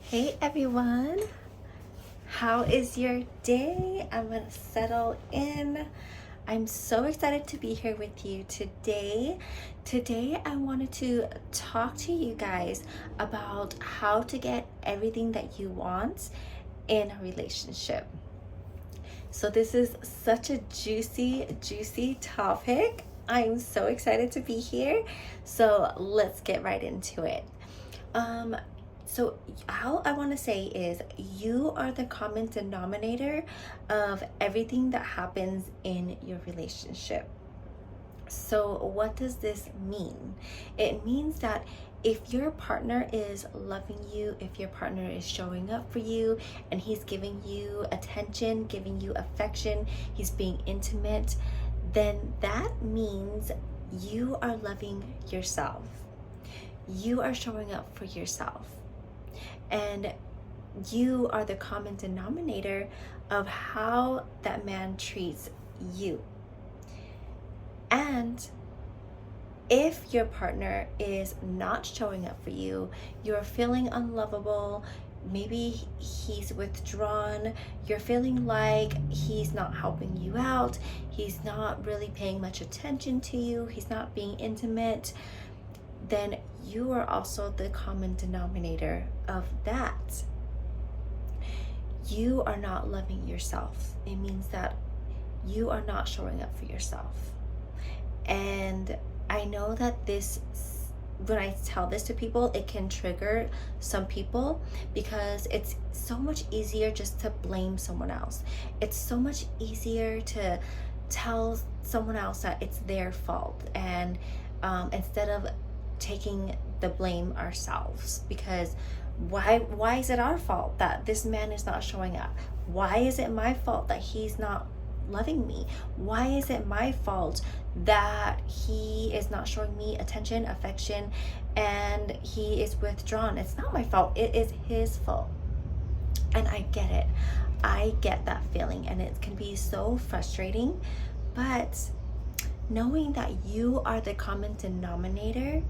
Hey everyone, how is your day? I'm gonna settle in. I'm so excited to be here with you today. Today, I wanted to talk to you guys about how to get everything that you want in a relationship. So, this is such a juicy topic. I'm so excited to be here. So, let's get right into it. So all I want to say is you are the common denominator of everything that happens in your relationship. So what does this mean? It means that if your partner is loving you, if your partner is showing up for you and he's giving you attention, giving you affection, he's being intimate, then that means you are loving yourself. You are showing up for yourself. And you are the common denominator of how that man treats you. And if your partner is not showing up for you, you're feeling unlovable, maybe he's withdrawn, you're feeling like he's not helping you out, he's not really paying much attention to you, he's not being intimate, then you are also the common denominator of that. You are not loving yourself. It means that you are not showing up for yourself. And I know that this, when I tell this to people, it can trigger some people because it's so much easier just to blame someone else. It's so much easier to tell someone else that it's their fault, and instead of taking the blame ourselves, because why is it our fault that this man is not showing up? Why is it my fault that he's not loving me? Why is it my fault that he is not showing me attention, affection, and he is withdrawn? It's not my fault, it is his fault. And I get it. I get that feeling, and it can be so frustrating. But knowing that you are the common denominator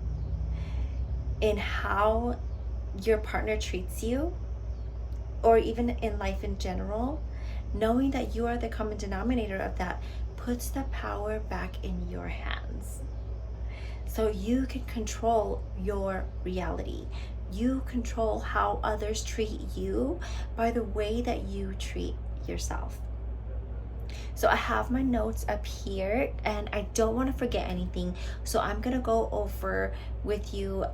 in how your partner treats you, or even in life in general, knowing that you are the common denominator of that puts the power back in your hands. So you can control your reality. You control how others treat you by the way that you treat yourself. So I have my notes up here and I don't want to forget anything. So I'm going to go over with you,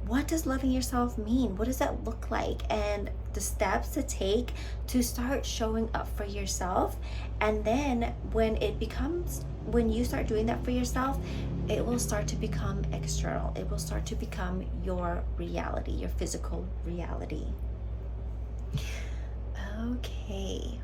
what does loving yourself mean? What does that look like? And the steps to take to start showing up for yourself. And then when you start doing that for yourself, it will start to become external. It will start to become your reality, your physical reality. Okay.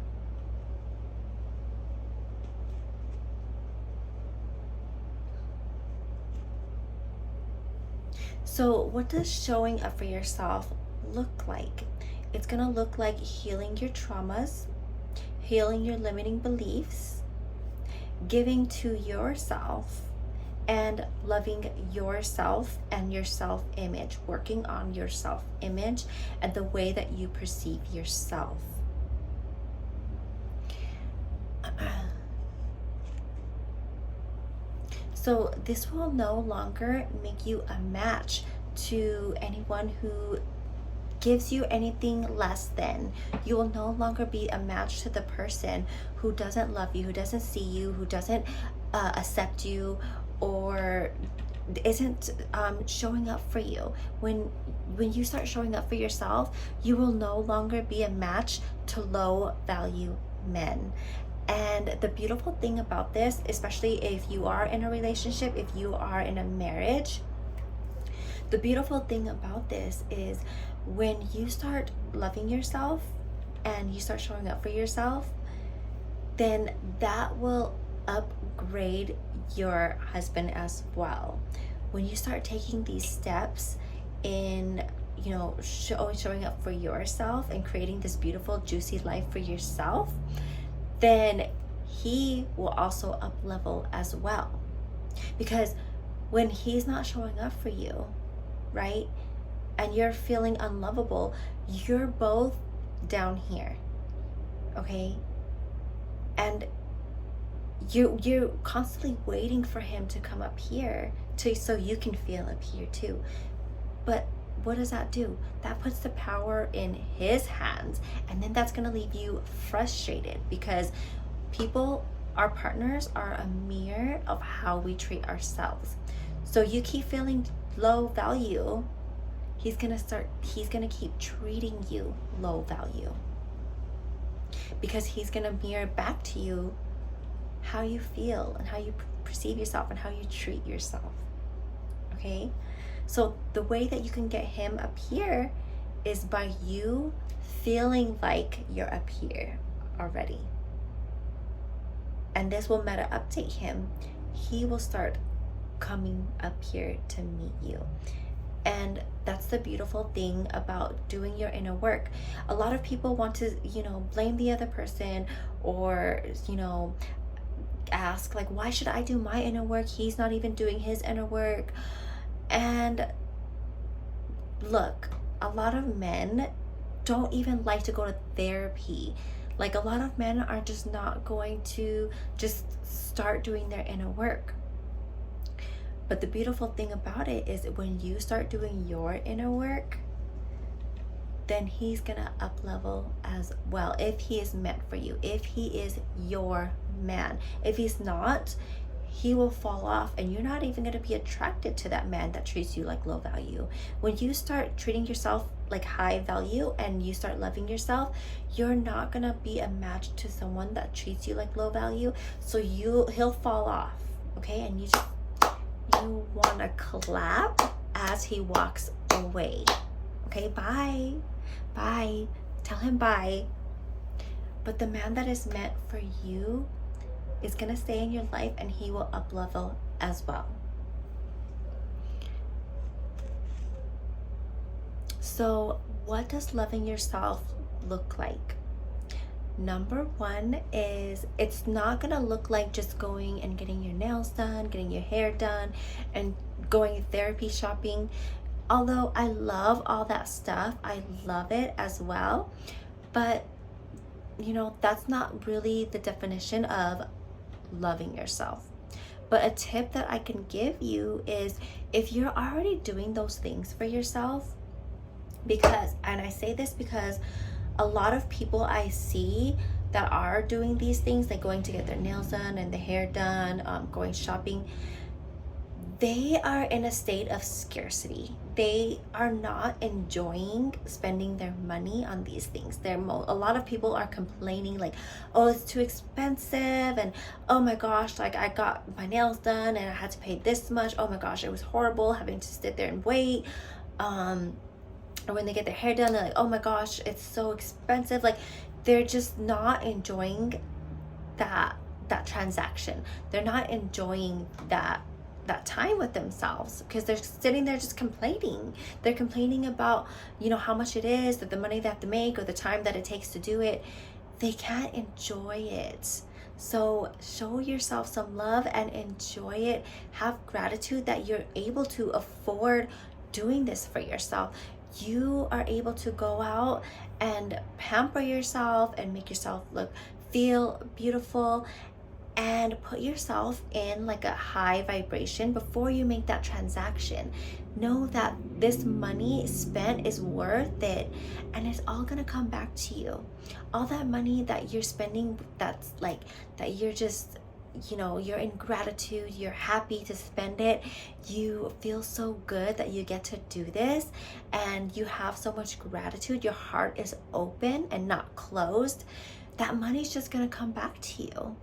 So what does showing up for yourself look like? It's going to look like healing your traumas, healing your limiting beliefs, giving to yourself, and loving yourself and your self-image, working on your self-image and the way that you perceive yourself. So this will no longer make you a match to anyone who gives you anything less than. You will no longer be a match to the person who doesn't love you, who doesn't see you, who doesn't accept you, or isn't showing up for you. When you start showing up for yourself, you will no longer be a match to low value men. And the beautiful thing about this, especially if you are in a relationship, if you are in a marriage, the beautiful thing about this is when you start loving yourself and you start showing up for yourself, then that will upgrade your husband as well. When you start taking these steps in, showing up for yourself and creating this beautiful, juicy life for yourself, then he will also up level as well. Because when he's not showing up for you, right? and you're feeling unlovable, you're both down here, okay? And you're constantly waiting for him to come up here so you can feel up here too. But what does that do? That puts the power in his hands, and then that's gonna leave you frustrated, because our partners are a mirror of how we treat ourselves. So you keep feeling low value, he's gonna keep treating you low value, because he's gonna mirror back to you how you feel and how you perceive yourself and how you treat yourself. Okay? So the way that you can get him up here is by you feeling like you're up here already. And this will meta update him. He will start coming up here to meet you. And that's the beautiful thing about doing your inner work. A lot of people want to, blame the other person, or, ask, like, why should I do my inner work? He's not even doing his inner work. And look, a lot of men don't even like to go to therapy. Like, a lot of men are just not going to just start doing their inner work. But the beautiful thing about it is when you start doing your inner work, then he's gonna up level as well, if he is meant for you, if he is your man. If he's not, he will fall off, and you're not even gonna be attracted to that man that treats you like low value. When you start treating yourself like high value and you start loving yourself, you're not gonna be a match to someone that treats you like low value. So he'll fall off, okay? And you wanna clap as he walks away. Okay, bye. Bye. Tell him bye. But the man that is meant for you is gonna stay in your life, and he will up level as well. So what does loving yourself look like? Number one is, it's not gonna look like just going and getting your nails done, getting your hair done, and going therapy shopping. Although I love all that stuff, I love it as well, but that's not really the definition of loving yourself. But a tip that I can give you is, if you're already doing those things for yourself, and I say this because a lot of people I see that are doing these things, like going to get their nails done and their hair done, going shopping, they are in a state of scarcity. They are not enjoying spending their money on these things. A lot of people are complaining, like, oh, it's too expensive, and oh my gosh, like, I got my nails done and I had to pay this much. Oh my gosh, it was horrible having to sit there and wait. Or when they get their hair done, they're like, oh my gosh, it's so expensive. Like, they're just not enjoying that transaction. They're not enjoying that time with themselves, because they're sitting there just complaining. They're complaining about, how much it is, that the money they have to make, or the time that it takes to do it. They can't enjoy it. So show yourself some love and enjoy it. Have gratitude that you're able to afford doing this for yourself. You are able to go out and pamper yourself and make yourself feel beautiful, and put yourself in like a high vibration before you make that transaction. Know that this money spent is worth it, and it's all gonna come back to you. All that money that you're spending, that you're just, you're in gratitude, you're happy to spend it, you feel so good that you get to do this, and you have so much gratitude, your heart is open and not closed. That money's just gonna come back to you.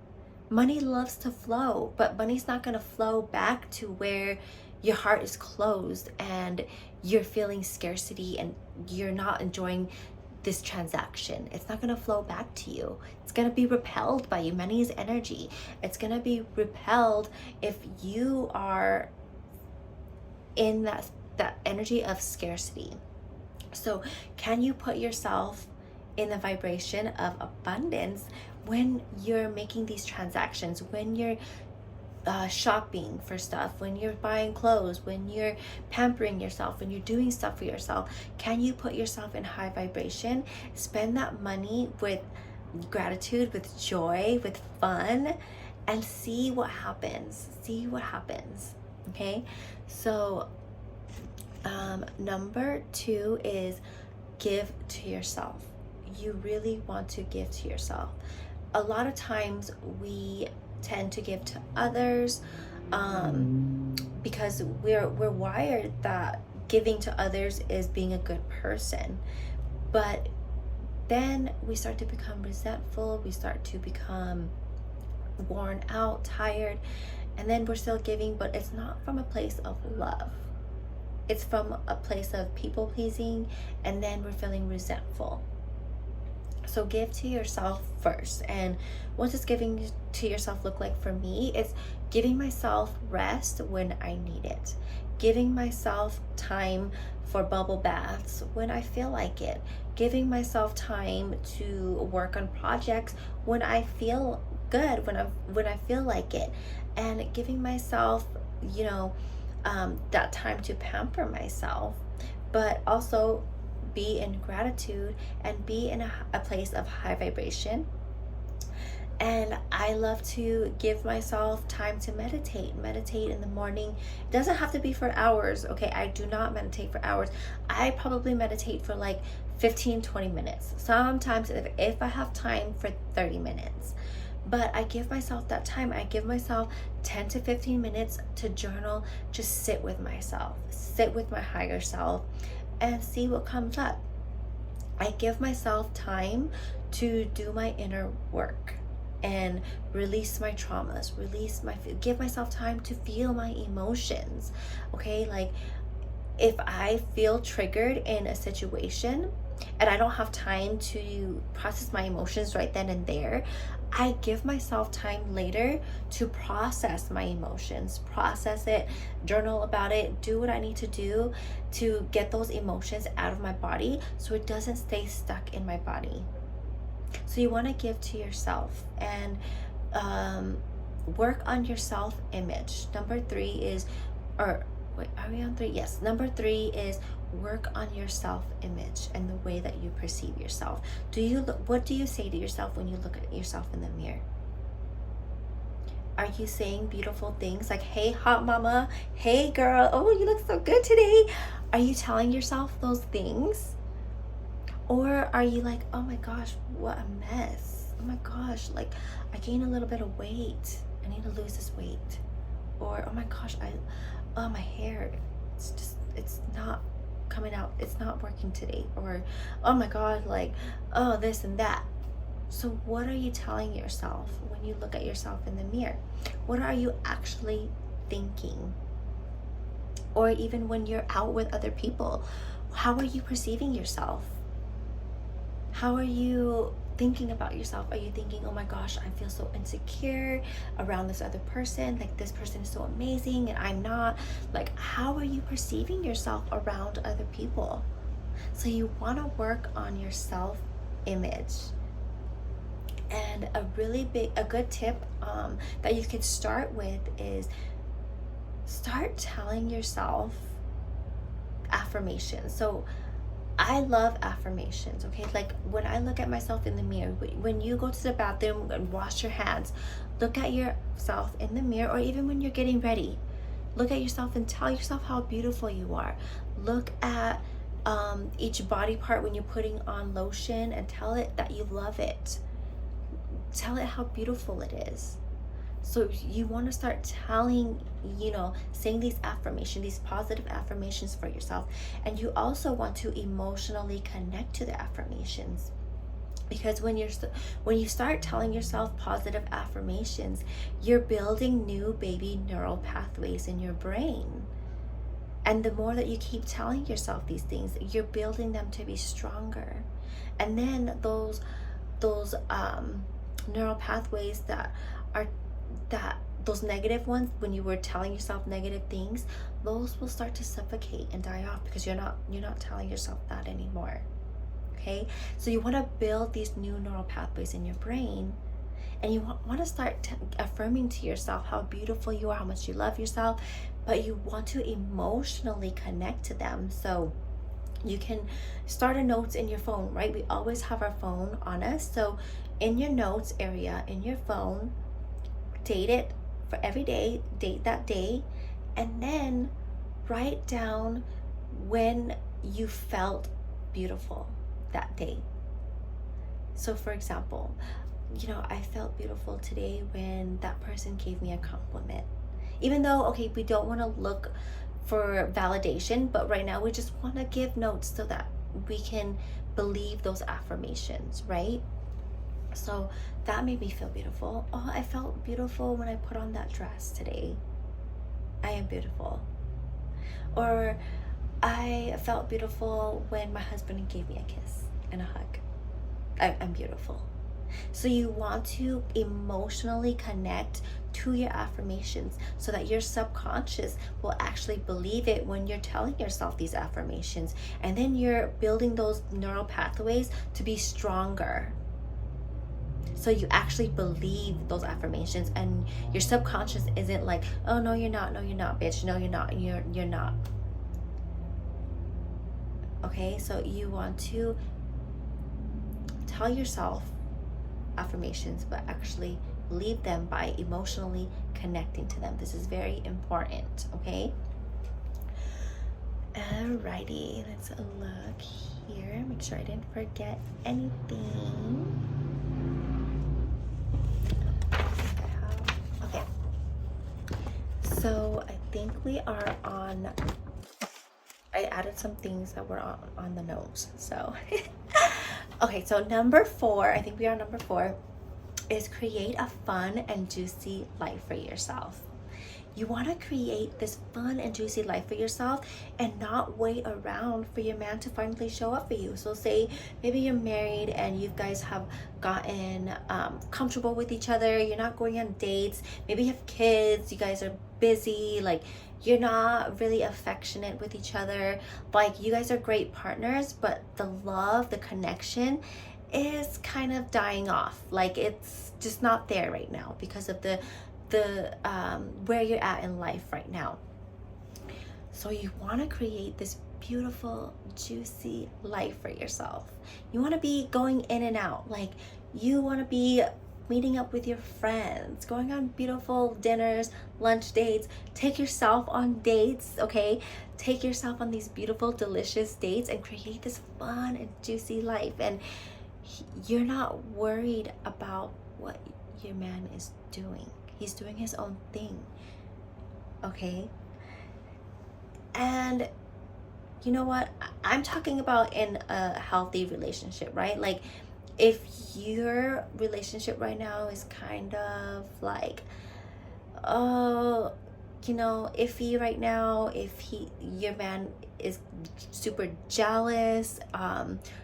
Money loves to flow, but money's not gonna flow back to where your heart is closed and you're feeling scarcity and you're not enjoying this transaction. It's not gonna flow back to you. It's gonna be repelled by you. Money is energy. It's gonna be repelled if you are in that energy of scarcity. So can you put yourself in the vibration of abundance when you're making these transactions, when you're shopping for stuff, when you're buying clothes, when you're pampering yourself, when you're doing stuff for yourself, can you put yourself in high vibration? Spend that money with gratitude, with joy, with fun, and see what happens. See what happens. Okay, so number 2 is give to yourself. You really want to give to yourself. A lot of times we tend to give to others because we're wired that giving to others is being a good person. But then we start to become resentful, we start to become worn out, tired, and then we're still giving, but it's not from a place of love. It's from a place of people pleasing, and then we're feeling resentful. So give to yourself first. And what does giving to yourself look like for me? It's giving myself rest when I need it. Giving myself time for bubble baths when I feel like it. Giving myself time to work on projects when I feel good, when I feel like it. And giving myself, that time to pamper myself, but also be in gratitude and be in a place of high vibration. And I love to give myself time to meditate in the morning. It doesn't have to be for hours. Okay, I do not meditate for hours. I probably meditate for like 15-20 minutes. Sometimes if I have time, for 30 minutes. But I give myself that time. I give myself 10 to 15 minutes to journal, just sit with myself, sit with my higher self, and see what comes up. I give myself time to do my inner work and release my traumas, give myself time to feel my emotions. Okay, like if I feel triggered in a situation and I don't have time to process my emotions right then and there, I give myself time later to process my emotions, process it, journal about it, do what I need to do to get those emotions out of my body so it doesn't stay stuck in my body. So you want to give to yourself and work on your self-image. Number 3 is, are we on 3? Yes. Number 3 is work on your self-image and the way that you perceive yourself. What do you say to yourself when you look at yourself in the mirror? Are you saying beautiful things like, hey, hot mama, hey, girl, oh, you look so good today? Are you telling yourself those things? Or are you like, oh my gosh, what a mess. Oh my gosh, like I gained a little bit of weight. I need to lose this weight. Or, oh my gosh, my hair, it's not coming out. It's not working today. Or, oh my God, like, oh, this and that. So what are you telling yourself when you look at yourself in the mirror? What are you actually thinking? Or even when you're out with other people, how are you perceiving yourself? How are you thinking about yourself? Are you thinking, oh my gosh, I feel so insecure around this other person, like this person is so amazing and I'm not? Like, how are you perceiving yourself around other people? So you want to work on your self-image. And a good tip that you can start with is start telling yourself affirmations. So I love affirmations, okay? Like when I look at myself in the mirror, when you go to the bathroom and wash your hands, look at yourself in the mirror, or even when you're getting ready, look at yourself and tell yourself how beautiful you are. Look at each body part when you're putting on lotion and tell it that you love it. Tell it how beautiful it is. So you want to start telling, saying these affirmations, these positive affirmations for yourself. And you also want to emotionally connect to the affirmations. Because when you start telling yourself positive affirmations, you're building new baby neural pathways in your brain. And the more that you keep telling yourself these things, you're building them to be stronger. And then those neural pathways those negative ones, when you were telling yourself negative things, those will start to suffocate and die off because you're not telling yourself that anymore. Okay, so you want to build these new neural pathways in your brain, And you want to start affirming to yourself how beautiful you are, how much you love yourself, but you want to emotionally connect to them. So you can start a notes in your phone, right? We always have our phone on us. So in your notes area in your phone, date it for every day, date that day, and then write down when you felt beautiful that day. So for example, I felt beautiful today when that person gave me a compliment. Even though, okay, we don't want to look for validation, but right now we just want to give notes so that we can believe those affirmations, right? So that made me feel beautiful. Oh, I felt beautiful when I put on that dress today. I am beautiful. Or I felt beautiful when my husband gave me a kiss and a hug. I'm beautiful. So you want to emotionally connect to your affirmations so that your subconscious will actually believe it when you're telling yourself these affirmations. And then you're building those neural pathways to be stronger. So you actually believe those affirmations, and your subconscious isn't like, oh, no, you're not, bitch, no, you're not, you're not. Okay, so you want to tell yourself affirmations, but actually believe them by emotionally connecting to them. This is very important, okay? Alrighty, let's look here. Make sure I didn't forget anything. Okay. So I think we are on, I added some things that were on the notes. So, okay, so number 4, I think we are on number 4, is create a fun and juicy life for yourself. You want to create this fun and juicy life for yourself and not wait around for your man to finally show up for you. So say maybe you're married and you guys have gotten comfortable with each other. You're not going on dates. Maybe you have kids. You guys are busy. Like, you're not really affectionate with each other. Like, you guys are great partners, but the love, the connection is kind of dying off. Like, it's just not there right now because of the where you're at in life right now. So you want to create this beautiful, juicy life for yourself. You want to be going in and out. Like, you want to be meeting up with your friends, going on beautiful dinners, lunch dates. Take yourself on dates, okay? Take yourself on these beautiful, delicious dates and create this fun and juicy life. And you're not worried about what your man is doing. He's doing his own thing, okay? And you know what? I'm talking about in a healthy relationship, right? Like, if your relationship right now is kind of like, iffy right now, your man is super jealous,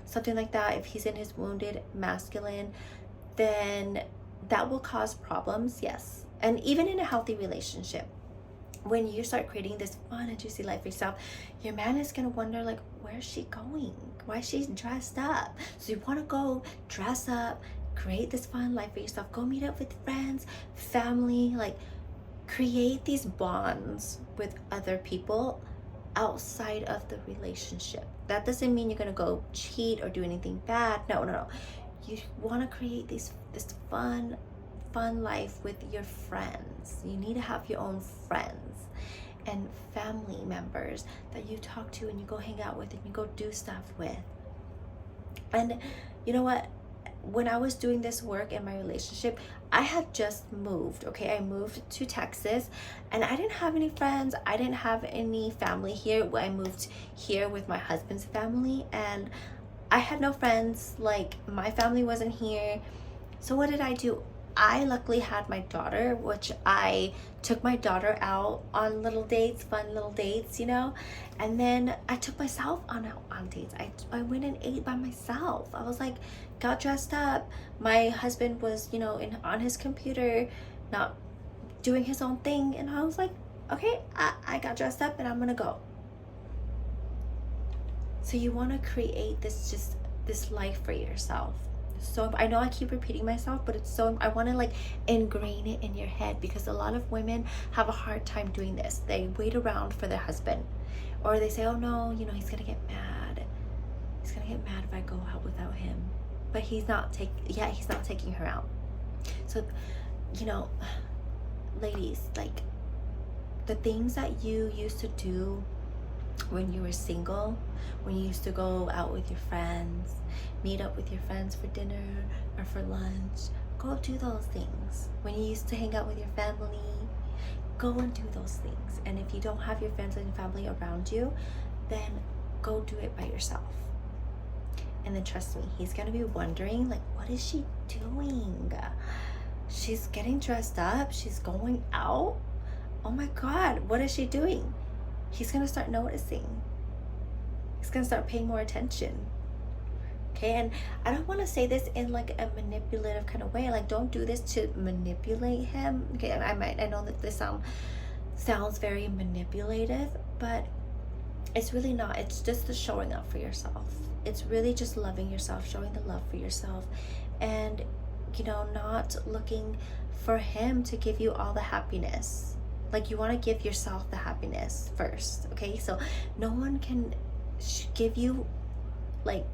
something like that, if he's in his wounded masculine, then that will cause problems, yes. And even in a healthy relationship, when you start creating this fun and juicy life for yourself, your man is going to wonder, like, where's she going? Why is she dressed up? So you want to go dress up, create this fun life for yourself. Go meet up with friends, family, like, create these bonds with other people outside of the relationship. That doesn't mean you're going to go cheat or do anything bad. No. You want to create this fun life with your friends. You need to have your own friends and family members that you talk to and you go hang out with and you go do stuff with. And you know what? When I was doing this work in my relationship, I had just moved, okay? I moved to Texas and I didn't have any friends. I didn't have any family here. I moved here with my husband's family and I had no friends. Like, my family wasn't here. So what did I do? I luckily had my daughter, which I took my daughter out on little dates, fun little dates, and then I took myself on dates. I went and ate by myself. I was like, got dressed up. My husband was, on his computer, not doing his own thing, and I was like, okay, I got dressed up and I'm gonna go. So you want to create this life for yourself. so, I know I keep repeating myself, but it's so, I want to like ingrain it in your head, because a lot of women have a hard time doing this. They wait around for their husband, or they say, oh no, you know, he's gonna get mad. He's gonna get mad if I go out without him. But he's not taking her out. So, you know, ladies, like, the things that you used to do when you were single, when you used to go out with your friends, meet up with your friends for dinner or for lunch, go do those things. When you used to hang out with your family, go and do those things. And if you don't have your friends and family around you, then go do it by yourself. And then trust me, he's gonna be wondering, like, what is she doing? She's getting dressed up, she's going out. Oh my God, what is she doing? He's gonna start noticing. He's gonna start paying more attention. Okay, and I don't want to say this in like a manipulative kind of way. Like, don't do this to manipulate him. Okay, I know that this sounds very manipulative, but it's really not. It's just the showing up for yourself. It's really just loving yourself, showing the love for yourself, and, you know, not looking for him to give you all the happiness. Like, you want to give yourself the happiness first. Okay, so no one can give you like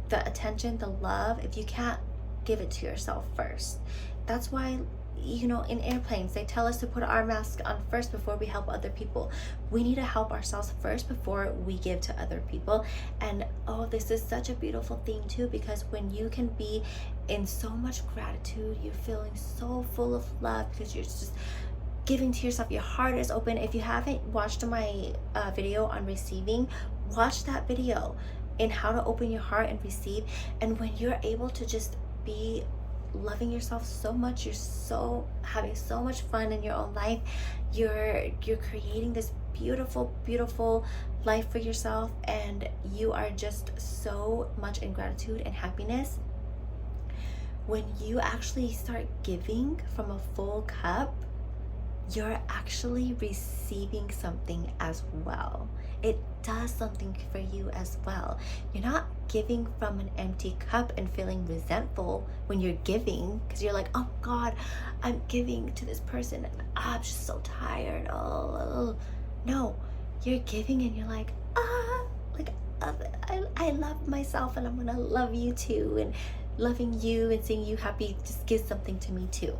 the attention, the love, if you can't give it to yourself first. That's why, you know, in airplanes, they tell us to put our mask on first before we help other people. We need to help ourselves first before we give to other people. And oh, this is such a beautiful thing too, because when you can be in so much gratitude, you're feeling so full of love because you're just giving to yourself, your heart is open. If you haven't watched my video on receiving, watch that video in how to open your heart and receive. And when you're able to just be loving yourself so much, you're so having so much fun in your own life, you're creating this beautiful life for yourself, and you are just so much in gratitude and happiness. When you actually start giving from a full cup, you're actually receiving something as well. It does something for you as well. You're not giving from an empty cup and feeling resentful when you're giving, because you're like, oh God, I'm giving to this person and I'm just so tired. Oh. No, you're giving and you're like, I love myself, and I'm gonna love you too, and loving you and seeing you happy just gives something to me too.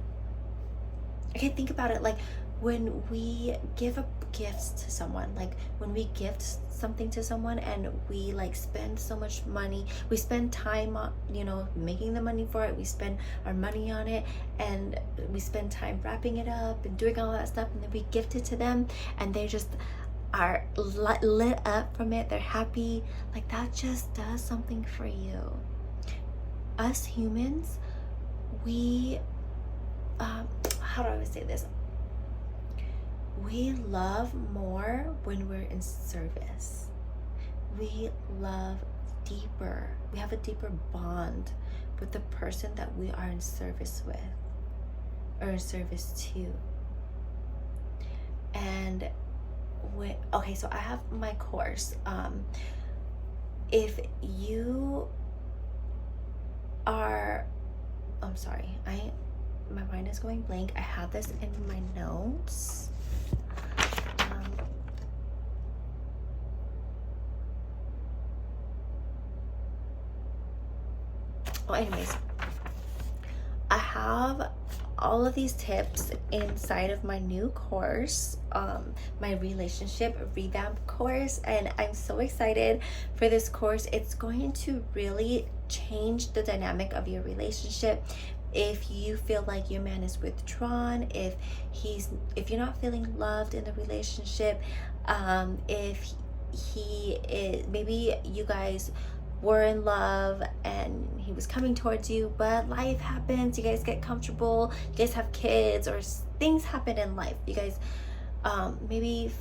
Okay, think about it. Like, when we give a gift to someone, like when we gift something to someone and we like spend so much money, we spend time on, you know, making the money for it, we spend our money on it, and we spend time wrapping it up and doing all that stuff, and then we gift it to them and they just are lit up from it, they're happy. Like, that just does something for you. Us humans, we how do I say this? We love more when we're in service. We love deeper. We have a deeper bond with the person that we are in service with, or in service to. And okay, so I have my course. If you are, I'm sorry, my mind is going blank. I have this in my notes. Anyways, I have all of these tips inside of my new course, my relationship revamp course, and I'm so excited for this course. It's going to really change the dynamic of your relationship. If you feel like your man is withdrawn, if you're not feeling loved in the relationship, if he is, maybe you guys were in love and he was coming towards you, but life happens, you guys get comfortable, you guys have kids, or things happen in life, you guys maybe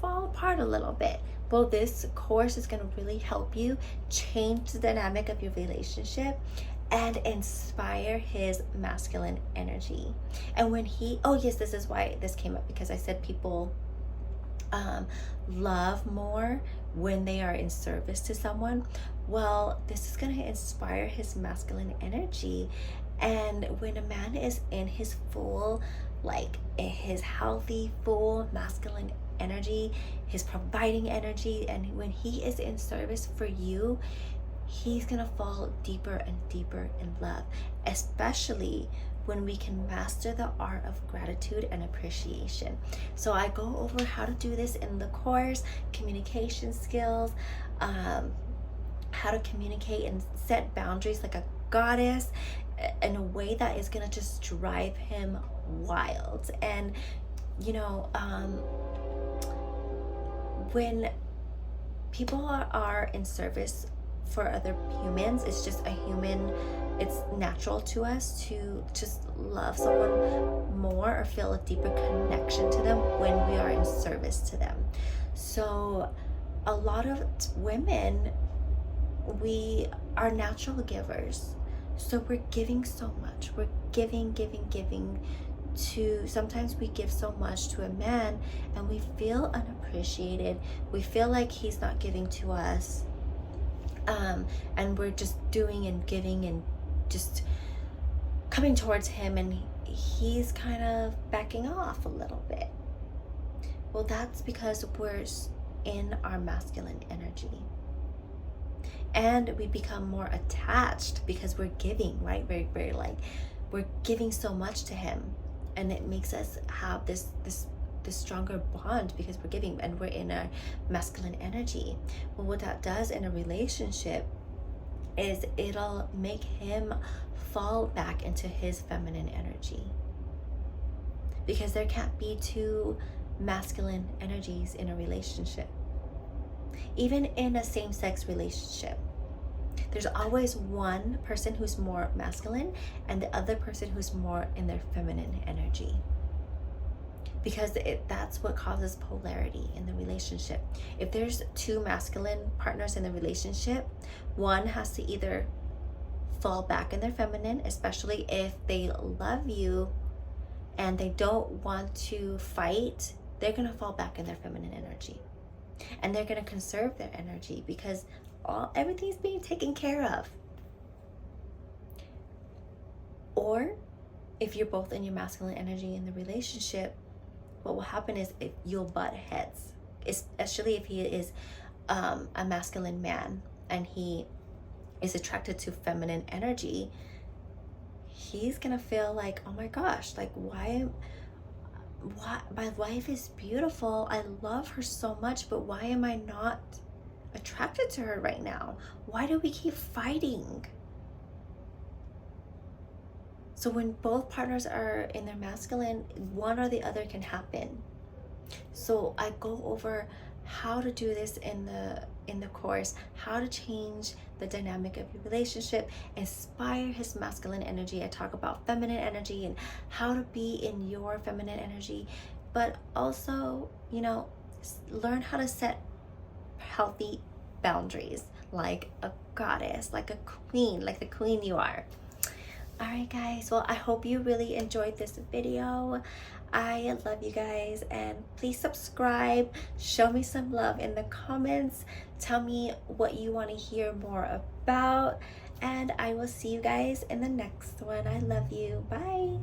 fall apart a little bit. Well, this course is going to really help you change the dynamic of your relationship and inspire his masculine energy. And when this is why this came up, because I said people love more when they are in service to someone, well, this is going to inspire his masculine energy. And when a man is in his full, like in his healthy, full masculine energy, his providing energy, and when he is in service for you, he's gonna fall deeper and deeper in love, especially when we can master the art of gratitude and appreciation. So I go over how to do this in the course, communication skills, how to communicate and set boundaries like a goddess in a way that is gonna just drive him wild. And you know, when people are in service for other humans, it's just a human, it's natural to us to just love someone more or feel a deeper connection to them when we are in service to them. So a lot of women, we are natural givers, so we're giving so much, we're giving to, sometimes we give so much to a man and we feel unappreciated, we feel like he's not giving to us, and we're just doing and giving and just coming towards him, and he's kind of backing off a little bit. Well, that's because we're in our masculine energy, and we become more attached because we're giving, right? Very like we're giving so much to him, and it makes us have this stronger bond because we're giving and we're in our masculine energy. Well, what that does in a relationship is it'll make him fall back into his feminine energy, because there can't be two masculine energies in a relationship. Even in a same-sex relationship, there's always one person who's more masculine and the other person who's more in their feminine energy, because that's what causes polarity in the relationship. If there's two masculine partners in the relationship, one has to either fall back in their feminine, especially if they love you and they don't want to fight, they're gonna fall back in their feminine energy, and they're gonna conserve their energy because everything's being taken care of. Or if you're both in your masculine energy in the relationship, what will happen is you'll butt heads, especially if he is a masculine man and he is attracted to feminine energy. He's gonna feel like, oh my gosh, like why my wife is beautiful, I love her so much, but why am I not attracted to her right now? Why do we keep fighting? So when both partners are in their masculine, one or the other can happen. So I go over how to do this in the course, how to change the dynamic of your relationship, inspire his masculine energy. I talk about feminine energy and how to be in your feminine energy, but also, you know, learn how to set healthy boundaries like a goddess, like a queen, like the queen you are. All right, guys, well, I hope you really enjoyed this video. I love you guys, and please subscribe, show me some love in the comments, tell me what you want to hear more about, and I will see you guys in the next one. I love you. Bye.